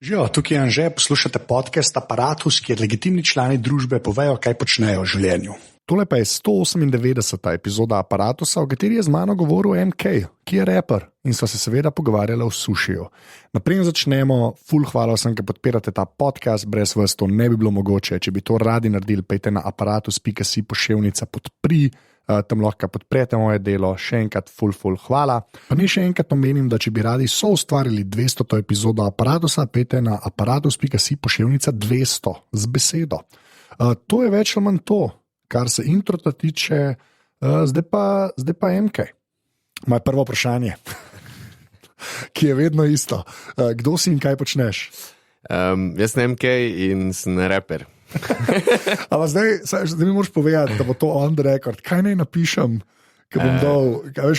Živijo, tukaj je Anže, poslušate podcast Apparatus, kjer legitimni člani družbe povejo, kaj počnejo v življenju. Tole pa je 198. epizoda Apparatusa, v kateri je z mano govoril MK, ki je raper in sva se seveda pogovarjala o sušiju. Naprej začnemo, ful hvala vsem, ki podpirate ta podcast, brez vas to ne bi bilo mogoče. Če bi to radi naredili, pejte na apparatus.si poševnica podpri. Tam lahko podprete moje delo, še enkrat ful hvala. Pa ne še enkrat omenim, da če bi radi soustvarili 200. epizodo Apparatusa, pejte na apparatus.si poševnica 200 z besedo. To je več ali manj to, kar se introta tiče, zdaj pa MK. Moje prvo vprašanje, ki je vedno isto. Kdo si in kaj počneš? Jaz sem MK in sem raper. Ampak zdaj mi moraš povedati, da bo to on the record. Kaj naj napišem, ko bom dal,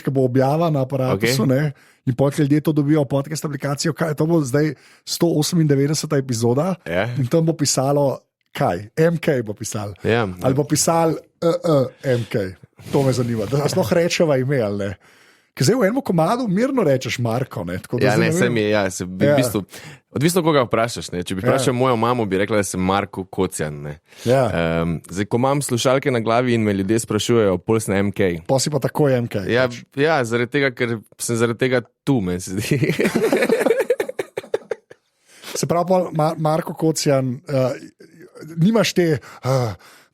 ko bo objava na Apparatusu, okay. In potem ljudje to dobijo podcast aplikacijo, to bo zdaj 198. epizoda, in tam bo pisalo kaj? MK bo pisal. Ali bo pisal MK. To me zanima. Da sploh rečeva ime, ali ne? Ker zdaj v enem komadu mirno rečeš Marko, ne? Tako, v bistvu, odvisno koga vprašaš, ne? Če bi vprašal mojo mamo, bi rekla, da sem Marko Kocjan, ne? Zdaj, ko imam slušalke na glavi in me ljudje sprašujejo, pol sem MK. Pa si pa takoj MK. Zaradi tega, ker sem zaradi tega tu, meni se zdi. Se pravi, Marko Kocjan, nimaš te...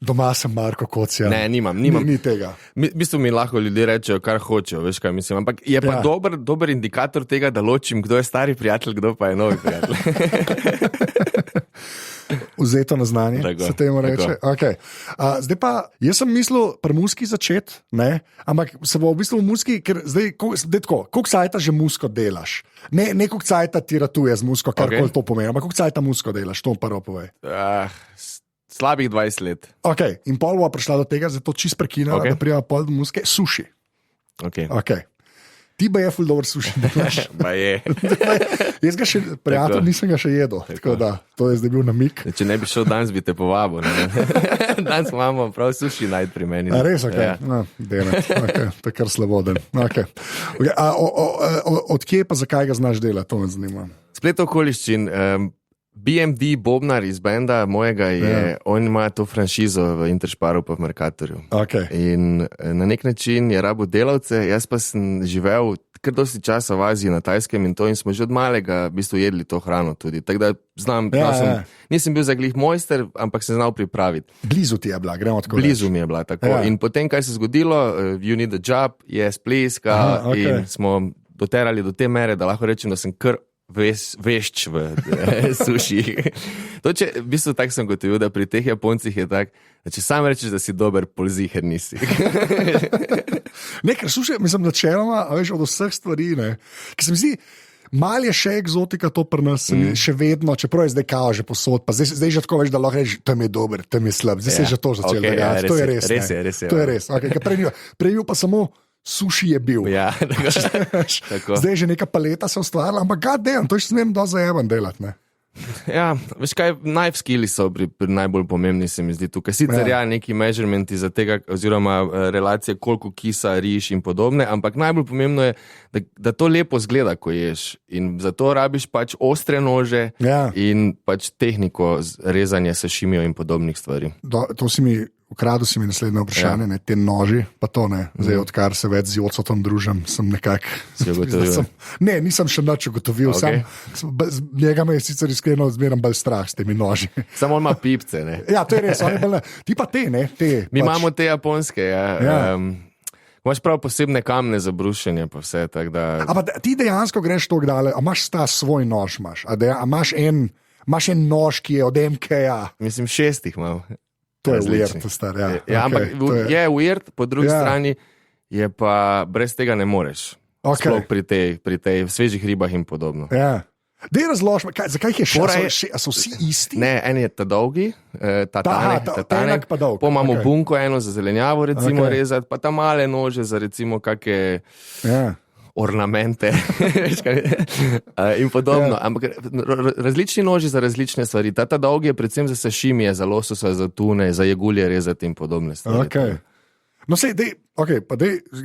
Doma sem Marko Kocjan. Ne, nimam. Ni tega. V bistvu mi lahko ljudje rečejo, kar hočejo, veš kaj mislim. Ampak je pa dober indikator tega, da ločim, kdo je stari prijatelj, kdo pa je novi prijatelj. Vzeto na znanje, se temu reče. Okay. Zdaj pa, jaz sem mislil pri muski začeti, ne? Ampak se bo v bistvu v muski, ker zdaj tako, koliko cajta že musko delaš? Ne koliko cajta ti ratuje z musko, karkoli to pomeni, ampak koliko cajta musko delaš, to prvo povej. Slabih 20 let. Ok, in pol bo prišla do tega, zato čist prekinala, da prijava pol do muske, suši. Ok. Ti ba je ful dober suši. Ba je. Jaz ga še, prijatelj, nisem ga še jedel, tako da, to je zdaj bil namik. Če ne bi šel danes, bi te povabil. Danes imamo prav suši najti pri meni. A res, ok. No, to je kar slaboden. Okay. Od kje pa zakaj ga znaš delati, to me zanima. Splet okoliščin, BMD Bobnar iz benda mojega on ima to franšizo v Interšparu pa v Mercatorju. Okay. In na nek način je rabo delavce, jaz pa sem živel kar dosti časa v Aziji na Tajskem in smo že od malega v bistvu jedli to hrano tudi. Tako da znam, nisem bil za glih mojster, ampak sem znal pripraviti. Blizu ti je bila, gremo tako. Blizu mi je bila, tako. In potem, kaj se zgodilo, You Need a Job je spleska in smo doterali do te mere, da lahko rečem, da sem kar vešč v suši. V bistvu tak sem gotovil, da pri teh Japoncih je tak, da če sam rečeš, da si dober, pol ziher nisi. Ker suši, mislim, načeloma, od vseh stvari, ne, ki se mi zdi, mal je še egzotika to pri nas, še vedno, čeprav je zdaj kao že posod, pa zdaj že tako veš, da lahko rečeš, tam je dober, tam je slab, zdaj se je že to začelo dogajati, to je res. To je res, prej pa samo suši je bil. Tako. Zdaj je že neka paleta se ustvarila, ampak goddamn, to še smem zajeban delati, ne? Veš kaj, knife skilli so pri najbolj pomembni, se mi zdi tukaj. Sicer neki measurementi za tega, oziroma relacije, koliko kisa riš in podobne, ampak najbolj pomembno je, da to lepo zgleda, ko ješ. In zato rabiš pač ostre nože in pač tehniko rezanja sašimijo in podobnih stvari. To ukradel si mi naslednje vprašanje, ne, te noži, pa to ne, zdaj odkar se več z Jocotom družim, sem nekako... Ne, nisem še nič ugotovil, njega me je sicer iskreno zmeram bolj strah s temi noži. Samo on ima pipce, ne? Ja, to je res, ti pa te, ne? Mi imamo te japonske, imaš prav posebne kamne za brušenje, pa vse, tako da... Ampak ti dejansko greš to gdale, a imaš ta svoj nož, a imaš en nož, ki je od MK-ja? Mislim, 6 imam. To je weird, star, ampak je weird, po drugi strani je pa brez tega ne moreš. Sploh pri tej svežih ribah in podobno. Dej razloži, zakaj jih je še? So vsi isti? Ne, en je ta dolgi, ta tanek, pa dolg. Pa imamo bunko eno za zelenjavo recimo rezati, pa ta male nože za recimo kakšne ornamente in podobno. Ampak različni noži za različne stvari. Ta dolg je predvsem za sašimije, za lososa, za tune, za jegulje rezati in podobne stvari. No, sej,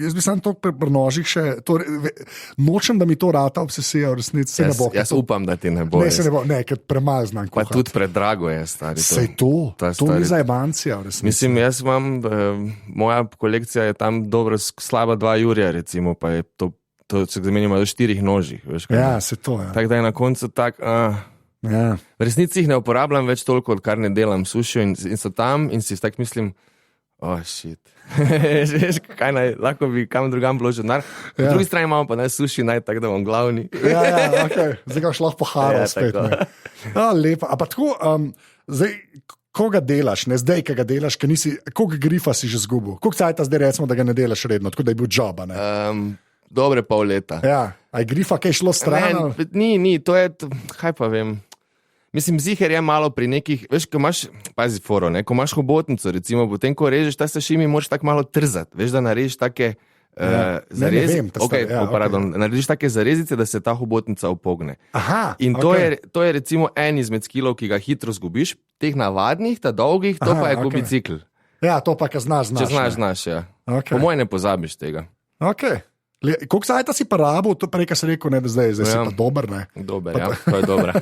jaz bi sam to prenožil še. Nočem, da mi to rata obsesija, v resnici. Jaz upam, da ti ne bo. Ne, ker premalo znam. Pa tudi predrago je, stari. Sej to ni za evancija, v resnici. Mislim, jaz imam, moja kolekcija je tam dobro, slaba 2 jurja, recimo, pa je to se zamenjamo do 4 nožih. Veš, ja, se to je. Tako da je na koncu tak. Ja. V resnici jih ne uporabljam več toliko, odkar ne delam sušijo in so tam in si tak mislim, shit. Kaj naj, lahko bi kam drugam vložil denar. Po drugi strani imamo pa naj suši, naj tako, da bom glavni. Ja, okay. Zdaj ga šlo poharati spet. Lepo. A pa tako, zdaj, koga delaš, ne zdaj, kaj ga delaš, koga grifa si že zgubil? Koliko cajta zdaj recimo, da ga ne delaš redno, tako da je bil job, ne? Dobre pol leta. Ja, a je grifa kaj šlo stran? Ni, to je, kaj pa vem. Mislim, ziher je malo pri nekih, veš, ko imaš, pazi foro, ne, ko imaš hobotnico, recimo, potem, ko režeš ta sašimi, moraš tako malo trzati, veš, da narežeš take zarezice, narediš take zarezice, da se ta hobotnica upogne. Aha, in to je recimo en izmed skillov, ki ga hitro zgubiš, teh navadnih, ta dolgih, to pa je kot bicikl. Ja, to pa, kaj znaš. Če znaš, ja. Okay. Po moje ne pozabiš tega. Ok. Koliko sajta si pa rabo, to prej, kar si rekel, ne, da zdaj si pa dober, ne? Dober, ja, to je dobra.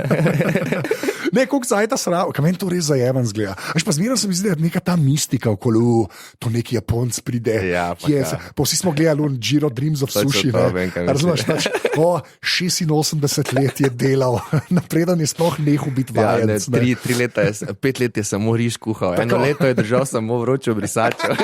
Ne, koliko sajta si rabo, kaj meni to res zajeven zgleda. Až pa zmerno se mi zdi, da je neka ta mistika okolo, to neki Japonc pride. Ja, pa vsi smo gledali Jiro Dreams of Sushi, ne? Razumeš, 86 let je delal, napreden je sploh nehal biti vajenc. 3 leta, 5 let je samo riž kuhal, 1 leto je držal samo vročo brisačo.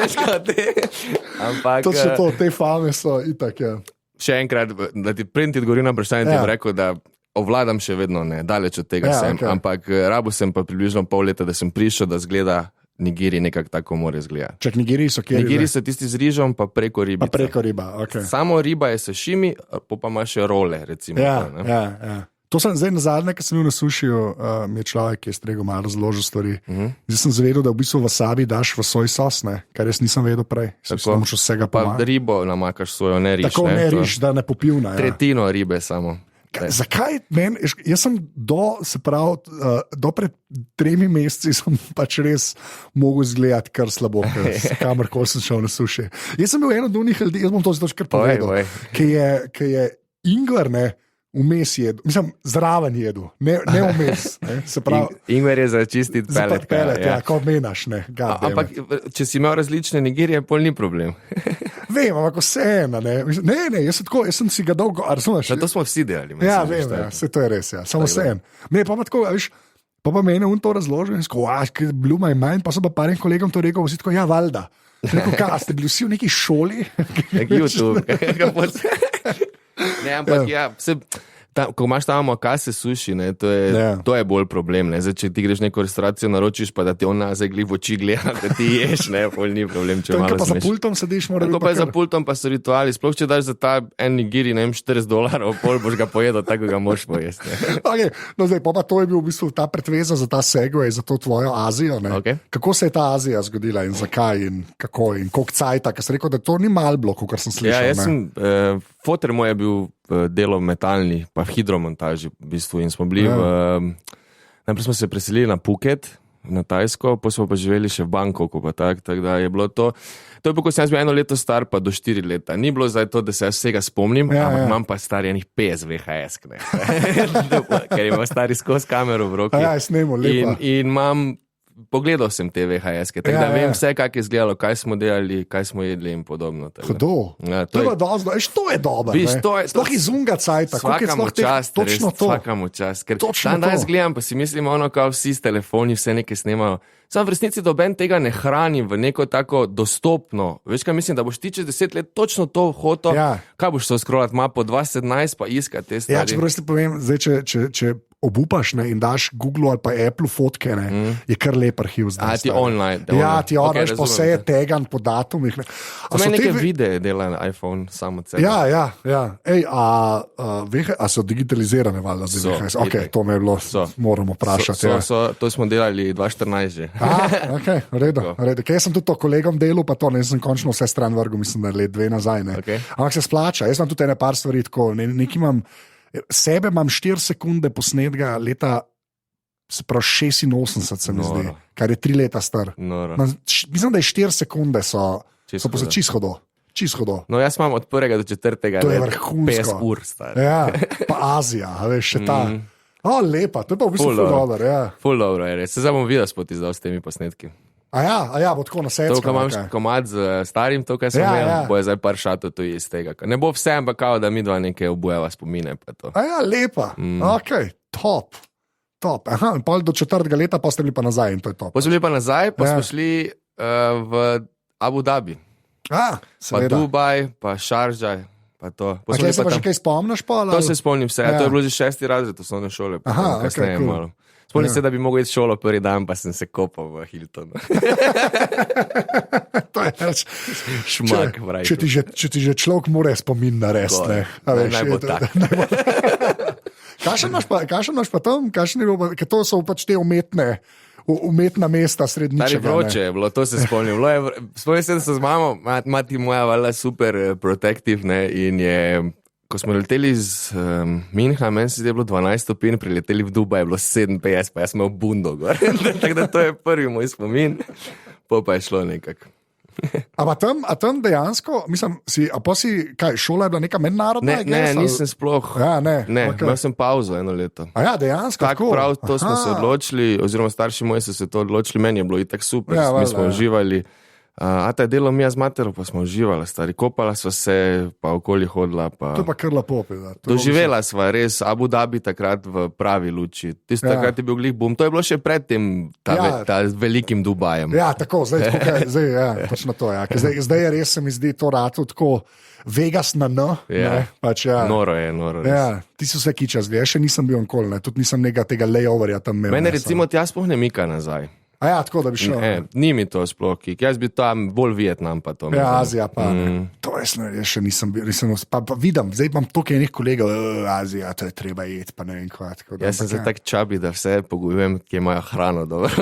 Točno to, te fame so itak, ja. Še enkrat, da ti prenti odgovorim na vprašanje, ti bom rekel, da ovladam še vedno, ne, daleč od tega sem, okay. Ampak rabo sem pa približno pol leta, da sem prišel, da zgleda nigiri nekako tako more zgleda. Čak nigiri so kjer? Nigiri so tisti z rižom, pa preko ribica. Pa preko riba, ok. Samo riba je sashimi, pa ima še role, recimo. Ja. To sem zdaj nazadnje, ko sem bil na sušiju, mi je človek, ki je strego malo razložil stvari. Zdaj sem zvedel, da v bistvu wasabi daš v soj sos, ne? Kar jaz nisem vedel prej. Tako, vsega pa ribo namakaš svojo, ne riž. Tako ne riž, da ne popivna. Tretjino ribe samo. Zakaj meni, jaz sem do pred 3 meseci sem pač res mogel izgledati kar slabo, kamorkoli sem šel na suši. Jaz sem bil eno od njih ljudi, jaz bom to zdaj kar povedal, ki je ingver, ne, vmes jedu, mislim, zraven jedu, ne vmes. Ingver je za čistiti pelet. Ja, kot menaš, ne. Ampak, če si imel različne nigirije, pol ni problem. Vem, ampak vseeno, ne. Ne, jaz sem si ga dolgo, razumeš? To smo vsi delali. Ja, vem, vse to je res, ja. Samo vseeno. Ne, pa tako, veš, pa meni to razložil in tako, blew my mind, pa so pa parim kolegom to rekel, vsi tako, ja, valjda. Rekel, kaj, ste bili vsi v neki šoli? Nek YouTube. Ne, ampak ko imaš tam makase suši, ne, to je bolj problem. Ne. Zdaj, če ti greš neko restauracijo, naročiš, pa da ti on nazaj glih v oči gleda, da ti ješ, ne, pol ni problem, če malo smeš. Pa za pultom sediš, mora biti. Pa za pultom pa so rituali, sploh če daš za ta en nigiri, ne vem, $40, pol boš ga pojedel, tako ga moš pojesti. Okay, no zdaj, pa to je bil v bistvu ta pretveza za ta segway, za to tvojo Azijo, ne. Okay. Kako se je ta Azija zgodila in zakaj in kako in koliko cajta, ker sem rekel, da to ni mal blok, kar sem slišal. Ja, jaz sem, foter moj je bil delo metalni, pa v hidromontaži v bistvu in smo bili najprej smo se preselili na Phuket, na Tajsko, pa smo pa živeli še v Bangkoku, pa tako da je bilo to je bilo, ko sem jaz bil 1 leto star, pa do 4 leta. Ni bilo zdaj to, da se jaz vsega spomnim, ampak imam pa stari enih 50 VHS, ne. Ker imam stari skozi kamero v roki. Ja, snemo, lepa. In imam pogledal sem te VHS-ke, tako da vem vse, kak je izgledalo, kaj smo delali, kaj smo jedli in podobno. Hudo. Ja, to je dobro. Sploh izunga cajta. Svakamo čast, res, svakamo čast. Ker dan danes gledam, pa si mislim, kao vsi s telefoni vse nekaj snemajo. Sam v resnici doben tega ne hranim v neko tako dostopno. Veš kaj mislim, da boš ti čez 10 let točno to hotel, kaj boš to scrollat, mapo 2017 pa iskati te stvari. Ja, če prosti povem, zdaj, če obupaš, ne, in daš Google ali pa Apple fotke, ne, je kar lep arhiv zdaj. A ti online. Ja, ti online, pa vse je tegan po datumih. Samo neke videe dela na iPhone samo od sebe. Ja. Ej, a so digitalizirane valjda zdaj VHS? Ok, to me je bilo, moramo vprašati. To smo delali 2014 že. Ok, v redu. Kaj sem tudi to kolegom delal, pa to ne sem končno vse stran vrgel, mislim, da let 2 nazaj. Okay. Ampak se splača, jaz imam tudi ene par stvari tako, sebe imam 4 sekunde posnetega leta, se pravi 86 se mi zdi, kar je 3 leta star. Mislim, da je 4 sekunde so So pa se čisto hodo. No, jaz imam od 1. do 4. To je leta vrhunsko. 50 ur star. Ja, pa Azija, a veš, še ta. Lepa, to je pa v bistvu ful dobro, ja. Ful dobro je res. Se zdaj bom video spot izdal s temi posnetki. A ja, bo tako na setsko. To, ko imam komad z starim, to, kaj sem imel, bo je zdaj par šatov tu iz tega. Ne bo vse, ampak kao, da mi dva nekaj obujeva spomine. Pa to. Lepa, ok, top. Aha, pol do 4. leta pa ste bili pa nazaj in to je top. Pa smo bili pa nazaj, pa smo šli v Abu Dhabi. Pa Dubaj, pa Šarđaj, pa to. A kaj se pa že kaj spomniš pa? To se spomnim vse, to je bilo že 6. razred osnovne šole. Aha, kasneje malo. Spomnim se, da bi mogel iti šolo prvi dan, pa sem se kopal v Hiltonu. To je reč. Šmak, vraj. Če ti že človek more spomin narediti. Naj bo tak. Kakšen imaš pa tam? Ker to so pač te umetna mesta srednjičega. Vroče je bilo, to se spomnim. Spomnim se, da so z mamo, mati moja vala super protective, ne, in je, ko smo leteli iz Minha, meni se je bilo 12 stopinj, prileteli v Dubaj, je bilo 57, pa jaz sem imel bundo gor. Tako da to je prvi moj spomin, pa je šlo nekako. A tam dejansko, mislim, šola je bila neka mednarodna? Ne, nisem sploh. Ja, ne. Imel sem pauzo 1 leto. A ja, dejansko? Tako prav, to smo se odločili, oziroma starši moji so se to odločili, meni je bilo itak super, mi smo uživali. A ta delo mi z matero pa smo uživali, stari, kopala sva se, pa okoli hodila. To je pa kar lepo. Doživela sva res Abu Dhabi takrat v pravi luči. Tisto takrat je bil glih boom. To je bilo še pred tem ta velikim Dubajem. Ja, tako, zdaj točno to. Ja. Zdaj je res, se mi zdi to rato tako Vegas na N. Pač, ja. Noro je. Ja, ti so vse kiča, zdaj še nisem bil nikoli, tudi nisem tega layoverja tam imel. Mene recimo tja sploh ne mika nazaj. A ja, tako da bi šel. Ni mi to sploh, jaz bi tam bolj Vietnam pa to. Ja, Azija pa. To jaz še nisem bil, pa vidim, zdaj imam toliko enih kolegov, Azija, to je treba jeti, pa ne vem kva. Jaz sem se tak čabi, da vse pogojujem, kje imajo hrano dobro.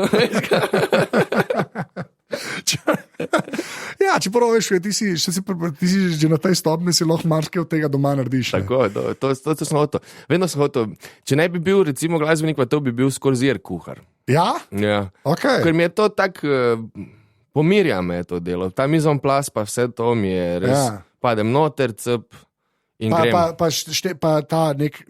Ja, če prvo veš, ti si že na tej stopni, si lahko marsikaj od tega doma narediš. Tako, to sem hotel. Vedno sem hotel, če ne bi bil recimo glasbenik, pa to bi bil skorzier kuhar. Ja? Ja. Okay. Ker mi je to tako, pomirja me to delo. Ta mizon plas, pa vse to mi je res, padem noter, cep in grem. Pa ta nek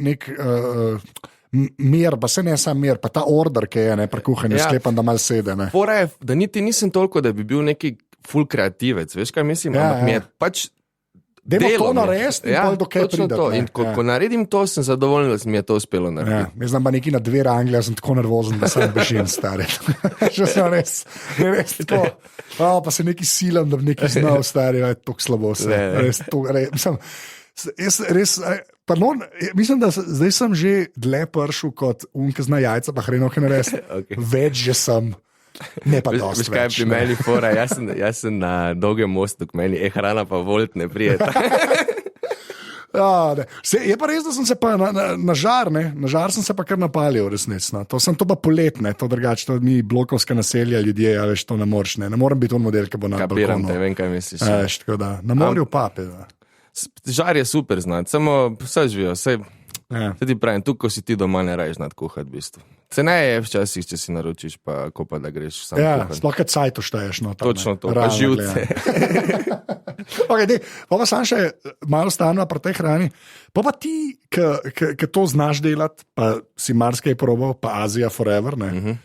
mir, pa se ne sam mir, pa ta order, ki je prekuhanje, sklepam, da mal sede. Fora je, da niti nisem toliko, da bi bil neki ful kreativec, veš kaj mislim, ampak mi je pač demo to narediti in pol do kaj pridati. In ko naredim to, sem zadovoljen, da mi je to uspelo narediti. Jaz znam pa neki na 2 rangle, jaz sem tako nervozen, da sem bežim stari. Že sem res tako. Pa se neki silam, da bi neki znal stari, je tako slabo se. Mislim, da zdaj sem že dlje pršel kot unke zna jajca, pa hrenovke narediti. Več že sem. Ne pa dosti več. Veš kaj pri meni fora, jaz sem na Dolgem mostu, k meni hrana pa volt ne prijeta. Je pa res, da sem se pa na žar sem se pa kar napalil resnično. To pa poletne, to drugače, to mi blokovska naselja ljudje, a veš, to ne moreš, ne morem biti on model, ki bo na balkonu. Kapiram te, vem kaj misliš. Tako da, na morju pape. Žar je super znati, samo vse živijo, vse ti pravim, tu ko si ti doma ne raješ nad kuhati v bistvu. Ceneje je včasih, če si naročiš, pa ko pa da greš sam kuhati. Sploh kad cajt uštaješ. Točno to, pa živce. Pa sam še malo stanova pri tej hrani. Pa ti, ki to znaš delati, pa si marsikaj probal, pa Azija forever, ne?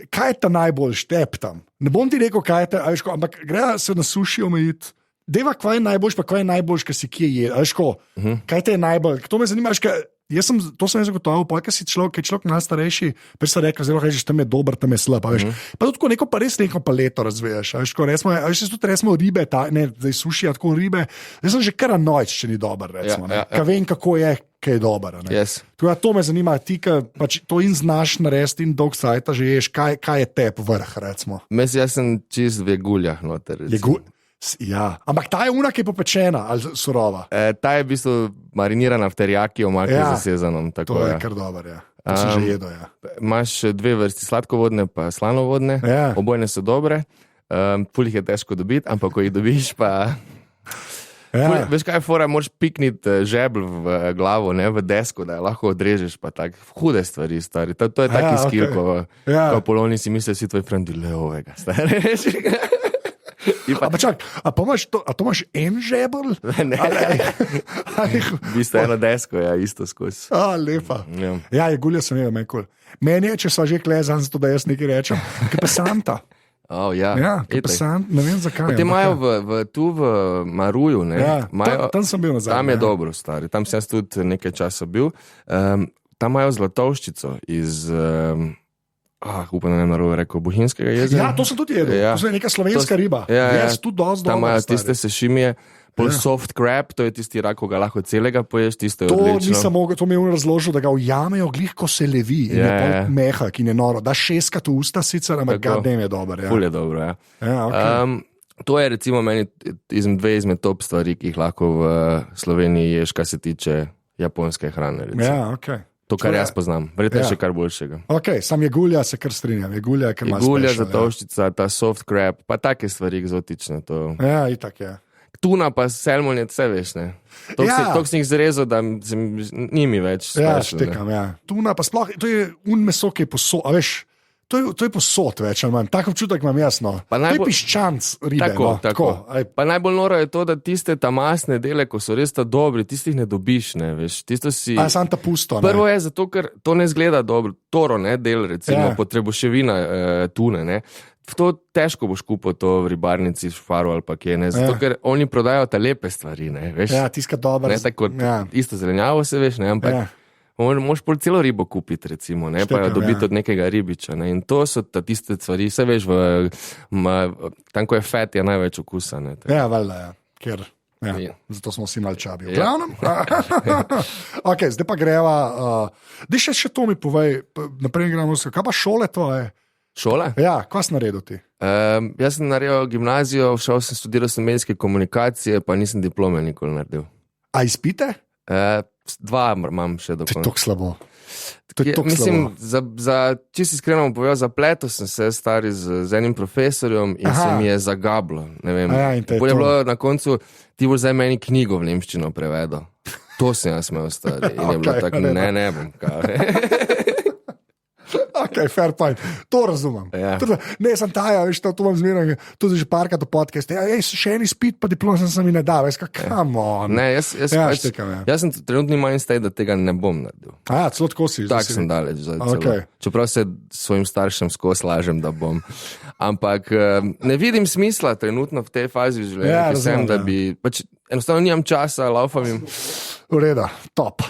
Kaj je ta najbolj štep tam? Ne bom ti rekel, kaj je ta, ampak gre se na suši omejiti. Deva, kva je najboljš, pa kva je najboljš, kaj si kje je. Kaj te je najbolj? To me zanima, to sem jaz zagotovil, pa kaj je človek najstarejši, pa si rekel, zelo rečeš, tam je dober, tam je slab. Pa tudi neko pa res neko paleto razvijaš. Resmo ribe, zdaj suši, tako ribe. Jaz sem že kar anojč, če ni dober, recimo. Kaj vem, kako je, kaj je dober. To me zanima, ti, ki to in znaš narediti in dolg sajta že ješ, kaj je tep vrh, recimo. Jaz sem čist vegulja noter. Ja, ampak ta je je popečena ali surova? Ta je v bistvu marinirana v terjaki, omake za sezanom. To je kar dober, ja. To si že jedo, ja. Imaš 2 vrsti, sladkovodne pa slanovodne, obojne so dobre, pul jih je težko dobiti, ampak ko jih dobiš pa... Veš kaj je fora, moraš pikniti žebl v glavo, ne, v desko, da lahko odrežeš, pa tak hude stvari, stari. To je taki skill, ko Poloni si misli, si tvoj friend Leovega, stari. Ampak čak, a to imaš en žebelj? Ne. V bistvu eno desko, ja, isto skozi. Lepa. Ja. Ja, Gulja sem imel, meni. Meni je, če sva že klezan, zato da jaz nekaj rečem. Kaj pa Santa? Ja, kaj pa Santa, ne vem zakaj. Potem imajo tu v Maruju, ne? Ja, tam sem bil nazaj. Tam je dobro, stari. Tam sem jaz tudi nekaj časa bil. Tam imajo zlatovščico iz... upam, da ne narobe rekel, Bohinjskega jezera. Ja, to sem tudi jedel. To je neka slovenska riba. Ja, tudi dosti tam dobro. imajo tiste sešimije, soft crab, to je tisti rak, ko ga lahko celega poješ, tisto je odlično. To nisem mogel, to mi je razložil, da ga ujamejo glih, ko se levi in je pol mehak in je noro. Da šeskat v usta sicer, ampak gadem je dober. Ful je dobro, ja. Okay. To je recimo meni dve izmed top stvari, ki jih lahko v Sloveniji ješ, kar se tiče japonske hrane. Recimo. Ja, ok. To, kar jaz poznam, verjetno še kar boljšega. Ok, sam je Gulja, se kar strinjam. Je Gulja, zatovščica, ta soft crab, pa take stvari eksotične. To. Ja, itak je. Tuna pa salmon je vse, veš, ne. Tok sem jih zrezal, da nimi več. Ja, štekam, ja. Tuna pa sploh, to je meso, ki je posod, a veš, to je posod več, ali manj. Tak občutek imam jasno. To je piščanc ribe. Tako. Pa najbolj noro je to, da tiste ta masne dele, ko so res ta dobri, tistih ne dobiš, ne, veš. Tisto si... A sam ta pusto, ne. Prvo je zato, ker to ne zgleda dobro. Toro, ne, del, recimo, potrebuševina tune, ne. To težko boš kupil to v ribarnici, šparu ali pa kje, ne. Zato, ker oni prodajo ta lepe stvari, ne, veš. Ja, tiska dobro. Ne, tako, isto zelenjavo se veš, ne, ampak... Moš pol celo ribo kupiti, recimo, ne, pa jo dobiti od nekega ribiča. Ne, in to so tiste stvari, vse veš, tam, ko je fet, je največ okusa. Ne, ja, valjda, ja. Ker, zato smo vsi malčabi. Ok, zdaj pa greva. Dej še to mi povej, naprej gremo vse. Kaj pa šole tvoje? Šole? Ja, kaj si naredil ti? Jaz sem naredil gimnazijo, študiral sem medijske komunikacije, pa nisem diplome nikoli naredil. A izpite? 2 imam še do konca. To je tako slabo. Mislim, čisto iskreno bom povedal, zapletel sem se stari z enim profesorjem in se mi je zagablo. Ne vem. Bolje je bilo na koncu, ti boš zdaj meni knjigo v nemščino prevedel. To sem jaz imel stari. In je bilo tako, ne bom. Ok, fair point. To razumem. Ja. Ne, sem taja, veš, to vam zmeraj, to že parkrat v podcastu. Še en izpit, pa diplom sem mi ne dal, veš, come on. Ne, jaz sem trenutni mindset, da tega ne bom naredil. Celo tako si. Tak sem daleč. Okay. Čeprav se svojim staršem skozi lažem, da bom. Ampak ne vidim smisla trenutno v tej fazi življenja, da bi, enostavno nimam časa, laufam jim. V redu, top.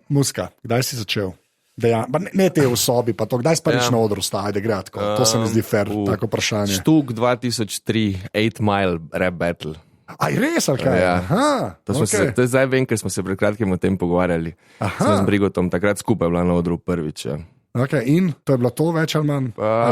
Muska, kdaj si začel? Ne te v sobi, pa to, kdaj si prvič na odru staj, da gre tako. To se mi zdi fair, tako vprašanje. Štuk 2003, 8 Mile Rap Battle. Aj, res, ali kaj? Ja. To je zdaj vem, ker smo se pred kratkim o tem pogovarjali. Smo z Brigotom takrat skupaj bila na odru prvič. Ja. Ok, in to je bilo to več ali manj? A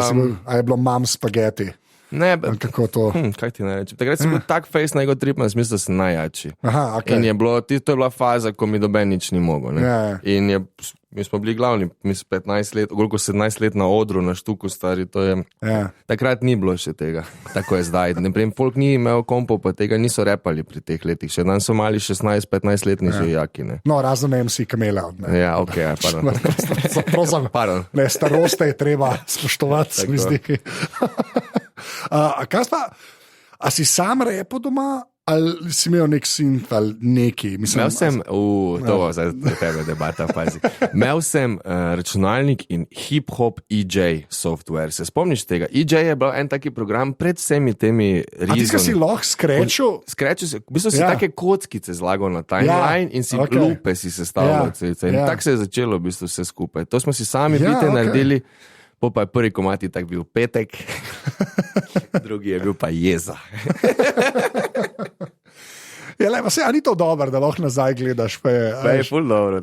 je bilo mam spageti? Ne, kako to? Kaj ti ne rečem? Takrat si bil tak face na ego trip, na smislu, da si najjači. Aha, ok. In to je bila faza, ko mi doben nič ni mogel. In mi smo bili glavni, mi smo 15 let, koliko 17 let na odru, na štuku stari, to je... Takrat ni bilo še tega, tako je zdaj. Folk ni imel kompov, pa tega niso repali pri teh letih. Še dan so mali 16-15 letni žejaki. No, razen MC Kamele. Ja, ok, pardon. Ne, starost je treba spoštovati, se mi zdi. A si sam repo doma, ali si imel nek synth ali neki? Imel sem, to za tebe debata, pazi. Imel sem računalnik in hip-hop EJ software. Se spomniš tega? EJ je bil en taki program pred vsemi temi rizom. A tiska si lahko skrečil? Skrečil si, v bistvu si take kockice zlagal na timeline in si lupe si sestavljal. In tako se je začelo v bistvu vse skupaj. To smo si sami bite naredili. Pa je prvi komati tak bil petek, drugi je bil pa jeza. A ni to dobro, da lahko nazaj gledaš? Je ful dobro.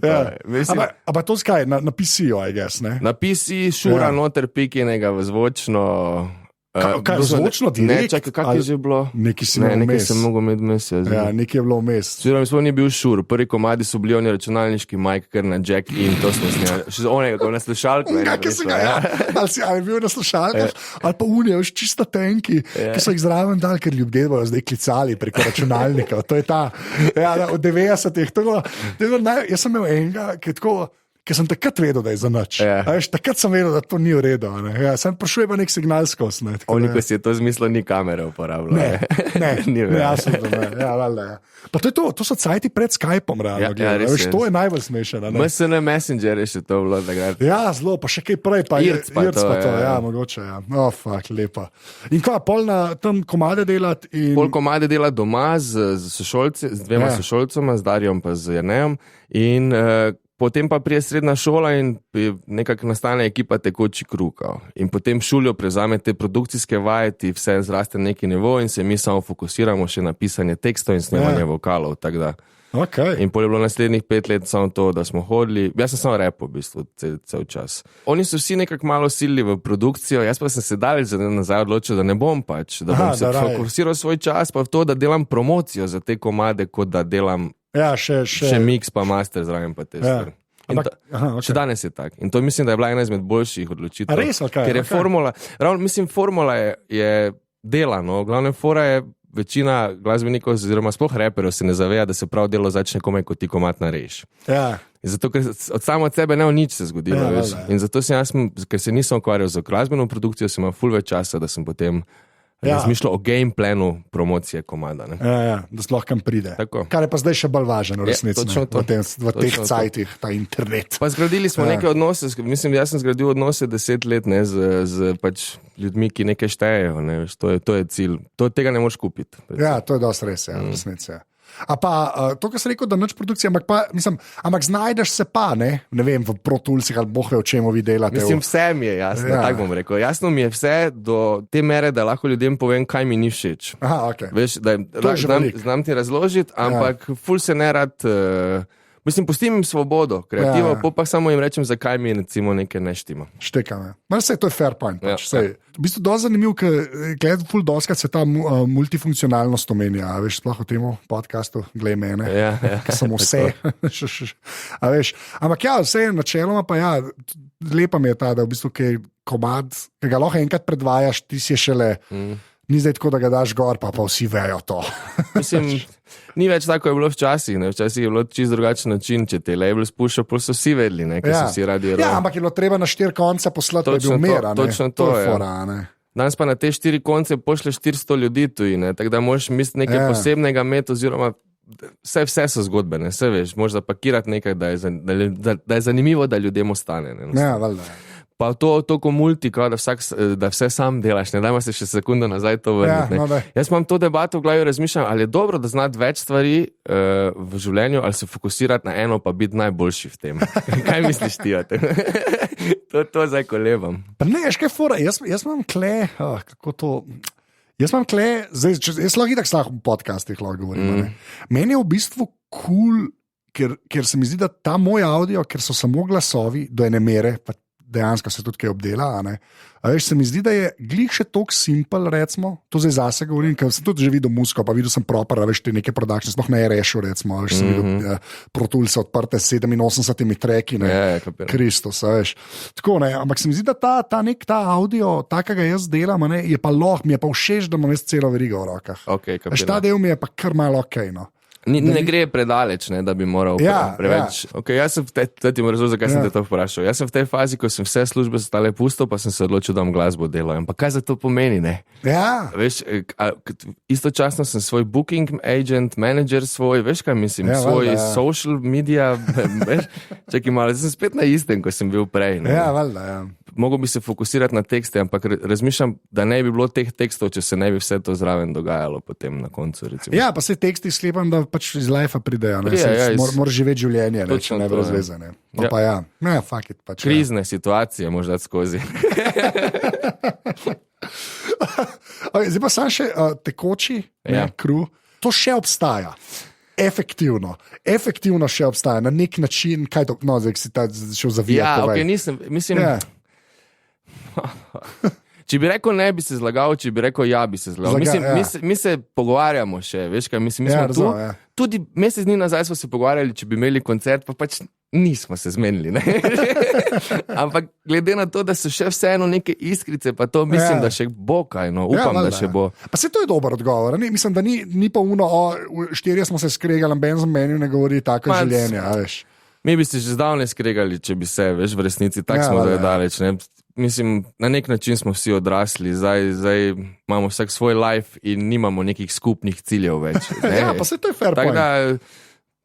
Ampak to skaj, na PC-ju, I guess, ne? Na PC šura noter pikinega v zvočno... Kaj, zvočno direkt? Ne, čakaj, kak je že bilo? Nekaj si imel vmes. Nekaj sem mogel imeti vmes. Ja, nekaj je bilo vmes. Čiram, sploh ni bil šur. Prvi komadi so bili oni računalniški mic, kar na jack in to smo snijali. Še z onega, ko na slušalku. Ali je bil na slušalku, ali pa unije, veš, čisto tenki, ki so jih zraven dali, ker ljudje bojo zdaj klicali preko računalnika. To je ta, v 90-ih. Jaz sem imel enega, ki je tako... ker sem takrat vedel, da je za nič. Ja. Takrat sem vedel, da to ni v redu. Ja, sem prišel pa nek signal skozi. Oni, ko si je to zmislil, ni kamere uporabljal. Ne, jasno, ja, valjda, ja. Pa to so cajti pred Skypom, realno. To je najbolj smešno. MSN Messenger je še to bilo. Ja, zelo, pa še kaj prej, pa Irc pa to, ja, mogoče, ja. Fuck, lepa. In kva, pol na tam komade delati? Pol komade delati doma z dvema sošolcema, z Darjom pa z Jernejom in potem pa prije srednja šola in nekako nastane ekipa Tekoči kruh. In potem šulijo prevzame te produkcijske vaje, ti vse zraste neki nivo in se mi samo fokusiramo še na pisanje tekstov in snemanje vokalov. Okay. In pol je bilo naslednjih 5 let samo to, da smo hodili. Jaz sem samo repo v bistvu cel čas. Oni so vsi nekako malo silili v produkcijo, jaz pa sem se daleč nazaj odločil, da ne bom pač, da bom se fokusiral svoj čas pa v to, da delam promocijo za te komade, kot da delam še mix pa master zraven pa te stvari. Še danes je tak. In to mislim, da je bila ena izmed boljših odločitev. Res, ker je formula, formula je delano, glavne fora je večina glasbenikov oziroma sploh reperov se ne zaveja, da se prav delo začne komaj, ko ti komad nareš. Ja. Zato, ker samo od sebe ne v nič se zgodilo. In zato ker se nisem ukvarjal z glasbeno produkcijo, sem imel ful več časa, da sem potem razmišljal o game planu promocije komada. Da sploh kam pride. Tako. Kar je pa zdaj še bolj važno, resnici, v teh cajtih, ta internet. Pa zgradili smo neke odnose, mislim, jaz sem zgradil odnose 10 let z pač ljudmi, ki nekaj štejejo. Ne, to je cilj. Tega ne moreš kupiti. Ja, to je dosti res, resnici. A pa to, kar sem rekel, da nič produkcije, ampak znajdeš se pa, ne vem, v Pro Toolsih ali boh ve, o čemu vi delate. Mislim, vse mi je jasno, tako bom rekel. Jasno mi je vse do te mere, da lahko ljudem povem, kaj mi ni všeč. Aha, okay. Veš, znam ti razložiti, ampak ful se ne rad... Mislim, pustim jim svobodo, kreativo, pa samo jim rečem, zakaj mi recimo nekaj ne štima. Štekam, Vse, to je fair point. Pač. V bistvu dosti zanimiv, ker gledam ful doskrat se ta multifunkcionalnost omenja, veš, sploh v tem podcastu, glej mene, ker sem vse. Ampak vse je načeloma, pa lepa mi je ta, da v bistvu, ker komad, ki ga lahko enkrat predvajaš, ti si šele... Ni zdaj tako, da ga daš gor, pa vsi vejo to. Mislim, ni več tako, je bilo včasih. Včasih je bilo čisto drugačen način, če te label spušča, pa so vsi vedeli, ker so vsi radi rock. Ampak je bilo treba na 4 konce poslati, da je bil mir. Točno to je. Danes pa na te 4 konce pošle 400 ljudi tuji, tako da moraš misliti nekaj posebnega imeti, oziroma vse so zgodbe, ne, vse veš, moraš zapakirati nekaj, da je zanimivo, da ljudem ostane. Ja, valjda. Pa to multi, da vse sam delaš, ne dajmo se še sekundo nazaj to vrniti. Jaz imam to debato v glavi, razmišljam, ali je dobro, da znati več stvari v življenju, ali se fokusirati na eno, pa biti najboljši v tem. Kaj misliš ti o tem? To zdaj kolebam. Ne, kaj fora, jaz imam kle, kako to... Jaz imam kle, jaz lahko itak v podcastih lahko govorim. Meni je v bistvu cool, ker se mi zdi, da ta moj audio, ker so samo glasovi do ene mere, pa dejansko se tudi kaj obdela. Se mi zdi, da je glih še toliko simpel, recimo, to zdaj zase govorim, ker sem tudi že videl muziko, pa videl sem proper, veš, te neke produkcije, sploh ne je rešil, recimo, veš, sem videl Pro Tools odprte s 87 treki, Kristus, veš. Tako, ampak se mi zdi, da ta audio, takega jaz delam, je pa lahko, mi je pa všeč, da imam jaz celo verigo v rokah. Veš, ta del mi je pa kar malo okej, Ne gre predaleč, da bi moral preveč. Jaz sem zakaj sem te to vprašal. Jaz sem v tej fazi, ko sem vse službe stale pusto, pa sem se odločil, da bom glasbo delal. Ampak kaj za to pomeni, ne? Ja. Veš, istočasno sem svoj booking agent, manager svoj, veš kaj mislim, svoj social media, veš, čakaj malo, sem spet na istem, ko sem bil prej. Ja, valjda, Mogo bi se fokusirati na tekste, ampak razmišljam, da ne bi bilo teh tekstov, če se ne bi vse to zraven dogajalo potem na koncu. Recimo. Ja, pa se teksti sklepam, da pač iz life pridejo. Moraš živeti življenje, če ne brez veze. Fuck it. Pač, krizne situacije moraš dati skozi. Zdaj pa sam še Tekoči kruh. To še obstaja. Efektivno še obstaja. Na nek način, kaj to, zdaj si ta šel zavijati. Mislim... Če bi rekel ne, bi se zlagal, če bi rekel ja, bi se zlagal. Mi se pogovarjamo še, veš kaj, mi smo tu. Tudi mesec dni nazaj smo se pogovarjali, če bi imeli koncert, pa pač nismo se zmenili. Ampak glede na to, da so še vseeno neke iskrice, pa to mislim, da še bo kaj, upam, da še bo. Pa se to je dober odgovor, mislim, da ni pa 4 smo se skregali, ben za meni ne govori tako življenje, veš. Mi bi se že zdavne skregali, če bi se, veš, v resnici, tako smo zdaj daleč. Ne? Mislim, na nek način smo vsi odrasli, zdaj imamo vsak svoj life in nimamo nekih skupnih ciljev več. Ne? Ja, pa se to je fair point.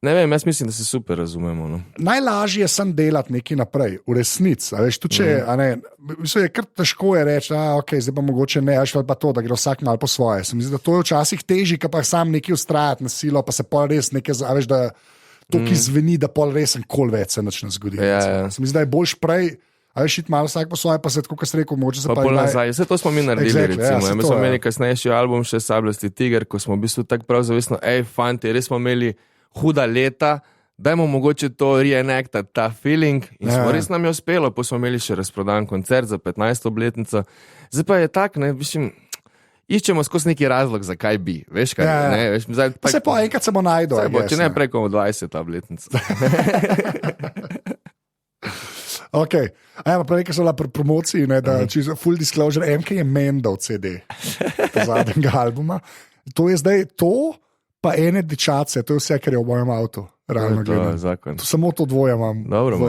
Ne vem, jaz mislim, da se super razumemo. No. Najlažje je sem delati nekaj naprej, v resnici. Veš, tu če, je kar težko je reči, okay, zdaj pa mogoče ne, ali pa to, da gre vsak malo po svoje. Se mi zdi, da to je včasih težje, pa sam nekaj ustrajati na silo, pa se pol res nekaj, veš, da to, ki zveni, da pol res kol več se ne zgodi. Ja. Se mi zdi, da je boljš prej. Ali šit malo vsak po svoje, pa se tako, kot ste rekel, moče se pa bolj nazaj. Vse to smo mi naredili, recimo. Ja, mi smo imeli kasnejši album, še Sabljasti tiger, ko smo v bistvu tako prav zavestno, fanti, res smo imeli huda leta, dajmo mogoče to reenactati, ta feeling. In smo res nam je uspelo, pa smo imeli še razprodan koncert za 15. obletnico. Zdaj pa je tak, ne, mislim, iščemo skozi neki razlog, zakaj bi. Veš kaj? Ne, veš, zdaj, tak, se pa enkrat se bo najdo. Če ne preko 20. obletnico. Okay. Prej, ki so bila pri promociji, da full disclosure, MK je mendal CD zadnjega albuma. To je zdaj to, pa ene dečace, to je vse, kar je v mojem avtu. Samo to dvoje imam. Dobro,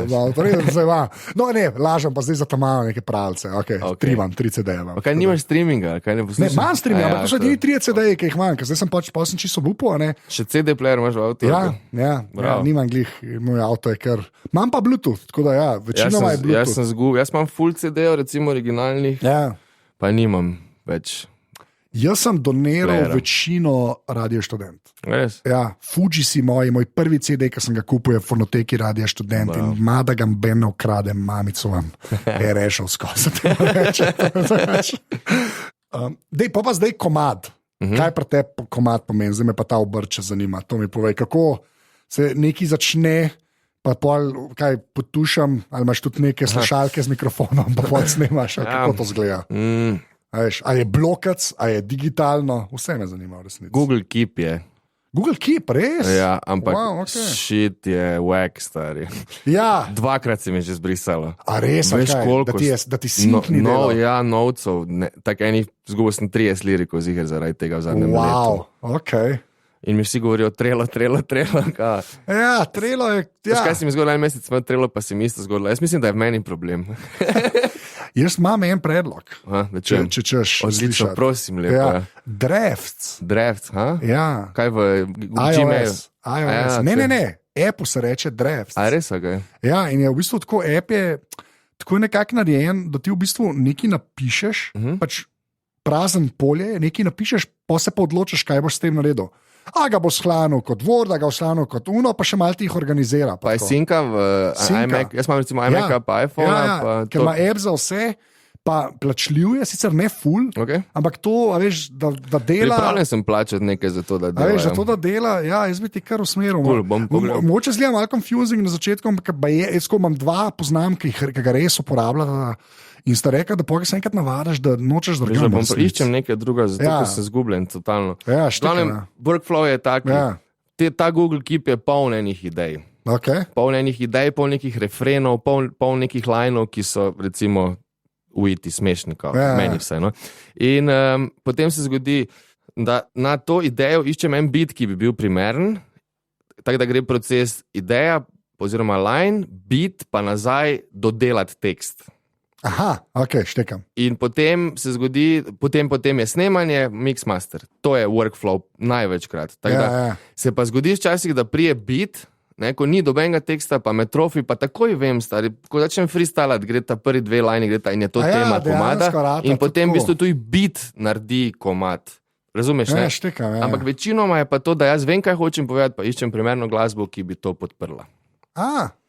no, ne, lažem pa zdaj za tam malo neke pravljice. Imam 3 CD-je. Kaj nimaš streaminga? Ne, imam streaminga, ampak to so edini 3 CD-je, ki jih imam, ker zdaj sem čisto obupal. Še CD-player imaš v avtu? Ja, nimam glih, moj avto je kar. Imam pa Bluetooth, tako da večinoma je Bluetooth. Jaz imam full CD-jev, recimo originalnih, pa nimam več. Jaz sem doniral večino Radio Študent. Res? Ja, Fuji si moj prvi CD, ki sem ga kupil, je v fonoteki Radio Študent in mada ga beno ukradem, mamico vam je rešil skozi. Dej, pa zdaj komad. Kaj pa te komad pomeni? Zdaj me pa ta obrče zanima. To mi povej, kako se nekaj začne, pa pol, kaj potušam, ali imaš tudi neke slušalke z mikrofonom, pa pol snimaš, kako to zgleda. Ali je blokac, ali je digitalno, vse me zanima v resnici. Google Keep je. Google Keep, res? Ja, ampak shit je wack, stari. Ja. 2-krat si mi že zbrisalo. A res, veš koliko? Da ti sinkni delo? Ja, novcev, tako enih, zgubil sem 30 lirikov ziher zaradi tega v zadnjem letu. Okay. In mi vsi govorijo, trelo. Ja, trelo je. Ja. Kaj si mi zgodil en mesec, smo trelo, pa si mi isto zgodilo. Jaz mislim, da je v meni problem. Jaz imam en predlog. Če češ. Odlično, prosim, lepo. Ja. Drafts, ja. Kaj v Gmailu? iOS. Ne. Apple se reče Drafts. A res, okay. Ja, in je v bistvu tako, app je tako nekako narejen, da ti v bistvu nekaj napišeš, pač prazen polje, nekaj napišeš, pa se pa odločiš, kaj boš s tem naredil. A ga bo shlanil kot Word, a ga bo shlanil kot Uno, pa še malo ti jih organizira. Pa je sinka v iMac, jaz imam recimo iMac, pa iPhone. Ja, ker ima app za vse, pa plačljuje, sicer ne full, ampak to, veš, da dela. Pripravljen sem plačati nekaj za to, da dela. Veš, za to, da dela, ja, jaz bi ti kar usmeril. Mogoče zgleda malo confusing na začetku, ampak jaz imam 2 poznam, ki ga res uporablja. In sta rekla, da pokaj se enkrat navadaš, da nočeš drugega. Iščem nekaj druga, zato ker sem zgubljen totalno. Ja, workflow je tak, ta Google Keep je poln enih idej. Poln enih idej, poln nekih refrenov, poln nekih lineov, ki so recimo ujeti smešni, meni vse. No? In potem se zgodi, da na to idejo iščem en bit, ki bi bil primeren, tako da gre proces ideja oziroma line, bit pa nazaj dodelati tekst. Aha, štekam. In potem se zgodi, potem je snemanje, mix master. To je workflow največkrat. Se pa zgodi včasih, da prije beat, ko ni dobenega teksta, pa me trofi, pa takoj vem, stari, ko začnem freestylat, gre ta prvi 2 line, gre ta in je to tema komada. In potem v bistvu tudi beat naredi komad. Razumeš, ne? Štekam, Ampak večinoma je pa to, da jaz vem, kaj hočem povedati, pa iščem primerno glasbo, ki bi to podprla.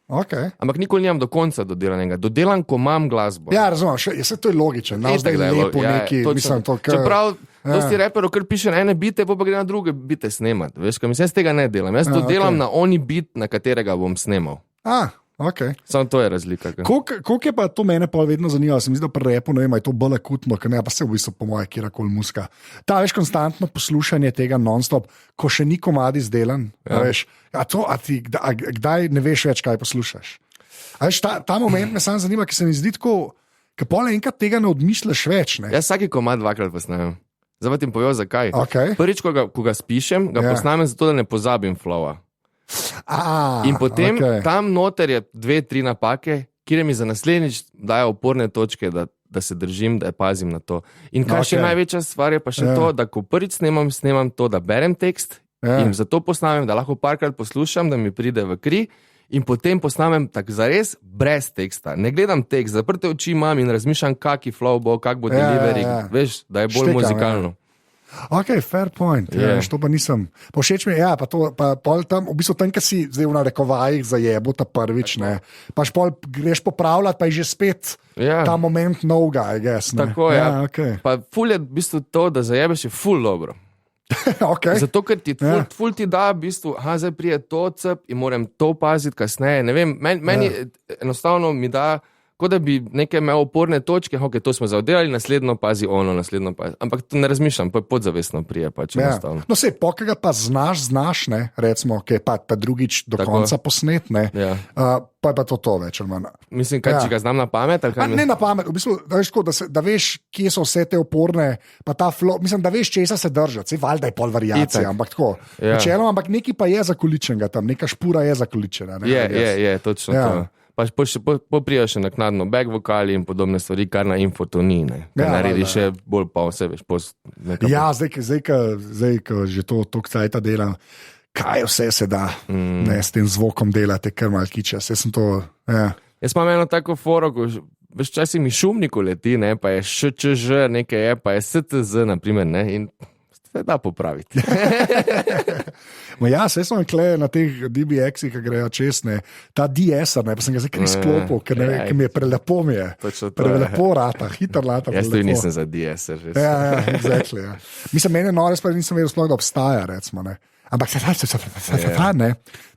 Ampak nikoli nimam do konca dodelanega. Dodelan, ko imam glasbo. Ja, razumem, to je logično. Zdaj je lepo neki, mislim, to kar... Čeprav dosti reperov, kar piše na ene bite, pa gre na druge bite snemat. Veš, kaj mislim, jaz tega ne delam. Jaz to delam na oni bit, na katerega bom snemal. Samo to je razlika. Koliko je pa to mene pa vedno zanimalo? Se mi zdi, da pri repu, ne vem, je to bolj akutno, ker ne, pa se v bistvu po moje kjerkoli muska. Ta veš konstantno poslušanje tega non-stop, ko še ni komad izdelan, veš, kdaj ne veš več, kaj poslušaš. A veš, ta moment me samo zanima, ker se mi zdi tako, ker pol enkrat tega ne odmisliš več, ne. Jaz vsaki komad 2-krat posnamem. Zdaj ti povem, zakaj. Prvič, ko ga spišem, ga posnamem zato, da ne pozabim flowa. In potem tam noter je 2-3 napake, kjer mi za naslednjič dajo oporne točke, da se držim, da pazim na to. In kar še največja stvar je pa še to, da ko prvič snemam to, da berem tekst in zato posnamem, da lahko parkrat poslušam, da mi pride v kri in potem posnamem tak zares brez teksta. Ne gledam tekst, zaprte oči imam in razmišljam, kaki flow bo, kak bo delivery, veš, da je bolj muzikalno. Ok, fair point. To pa nisem. Všeč mi je, pa pol tam, v bistvu tam, ki si zdaj v narekovajih zajebo ta prvič, ne. Paš pol greš popravljati, pa je že spet ta moment novega, I guess. Ne? Tako je. Okay. Pa ful je v bistvu to, da zajebeš je ful dobro. Okay. Zato, ker ti ful ti da v bistvu, zdaj prije to cep in moram to paziti kasneje. Ne vem, meni enostavno mi da, kot da bi nekaj imel oporne točke, ok, to smo zaoddelali, naslednjo pazi ono, naslednjo pazi. Ampak to ne razmišljam, pa podzavestno prije pač enostavno. No sej, pokaga pa znaš, ne, recimo, ki je pa drugič do konca posnet, ne, pa je pa to več ali manj. Mislim, če ga znam na pamet? Ne na pamet, v bistvu, da veš, kje so vse te oporne, pa ta flow, mislim, da veš, česa se držati, sej valjda je pol variacija, ampak tako. Načeloma, ampak nekaj pa je zakoličenega tam, neka špura je zakoličena. Je, točno to. Pa poprijajo še naknadno back vokali in podobne stvari, kar na infotoni, ne. Naredi še bolj pa vse, veš, zdaj, ko že to cajta delam, kaj vse se da, ne, s tem zvokom delate, kar malo kiča, jaz imam eno tako foro, ko veš, časih mi šumniku leti, ne, pa je ŠČŽ, nekaj je, pa je STZ, naprimer, ne, in se da popraviti. Saj sem na teh DBX-ih, ki grejo čestne, ta DS-er, pa sem ga zdaj izklopil, ker mi je prelepo prelepo rata, hiter rata. Jaz tudi nisem za DS-er. Exactly, Mislim, mene nore sploh nisem vedel, da obstaja, recimo, ne. Ampak ne,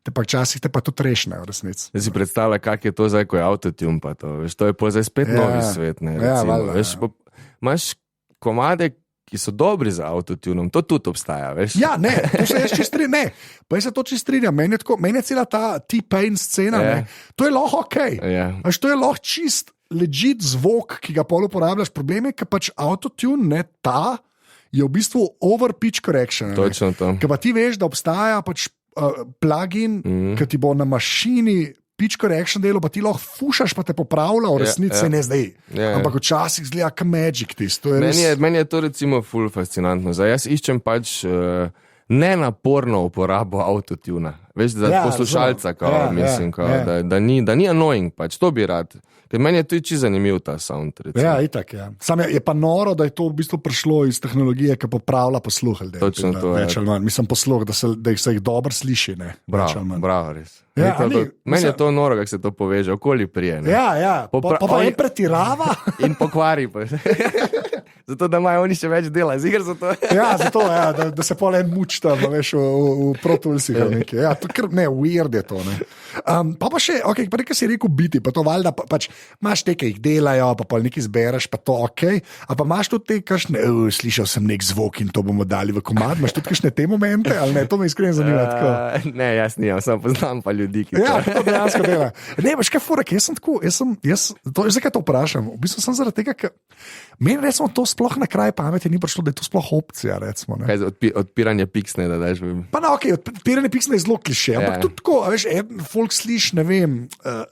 te pa včasih te pa tudi rešne, v resnici. Jaz si predstavlja, kak je to zdaj, ko je autotune, pa to, veš, to je pa zdaj spet novi svet, ne, recimo, veš, imaš komade, ki so dobri za autotunom, to tudi obstaja, veš? Ne, to se jaz čist strinjam, pa jaz se to čist strinjam, meni je cela ta T-Pain scena, ne, to je lahko okej, to je lahko čist legit zvok, ki ga pol uporabljaš, problem je, ker pač autotune, ne, ta je v bistvu over pitch correction. Točno to. Ker pa ti veš, da obstaja pač plugin, ki ti bo na mašini pitch correction delo, pa ti lahko fušaš, pa te popravlja, v resnici ne zdaj. Ampak včasih zgleda kot magic tisto. Meni je to recimo ful fascinantno. Zdaj, jaz iščem pač nenaporno uporabo autotuna. Veš, za poslušalca, mislim, da ni annoying, pač to bi rad. Ker meni je tudi čisto zanimiv ta sound. Recimo. Itak, Sam je pa noro, da je to v bistvu prišlo iz tehnologije, ki popravlja posluh. Točno to. Mislim, posluh, da se jih dobro sliši. Ne, bravo, res. Meni je to noro, kako se to poveže, okoli prije. Ne? Pa je pretirava. In pokvari. Zato, da imajo oni še več dela, zigar za to. Zato, da se pol en muč tam, veš, v protulsih. Weird je to. Pa še, pa nekaj si rekel biti, pa to valjda, pač imaš te, ki jih delajo, pa pol nekaj zbereš, pa to a pa imaš tudi te, kakšne, slišal sem nek zvok in to bomo dali v komad, imaš tudi kakšne te momente, ali ne, to me iskreno zanima. Ne, jaz nimam, samo poznam pa ljudi, ki to dejansko dela. Ne, veš kaj furek, jaz sem tako, zakaj to vprašam, v bistvu sem zaradi tega, ker meni recimo to sploh na kraj pameti ni prišlo, da je to sploh opcija, recimo. Ne. Kaj odpiranje piksne, da daš bi... Pa odpiranje piksne je zelo kliše, ampak tudi tako, veš, folk sliši, ne vem,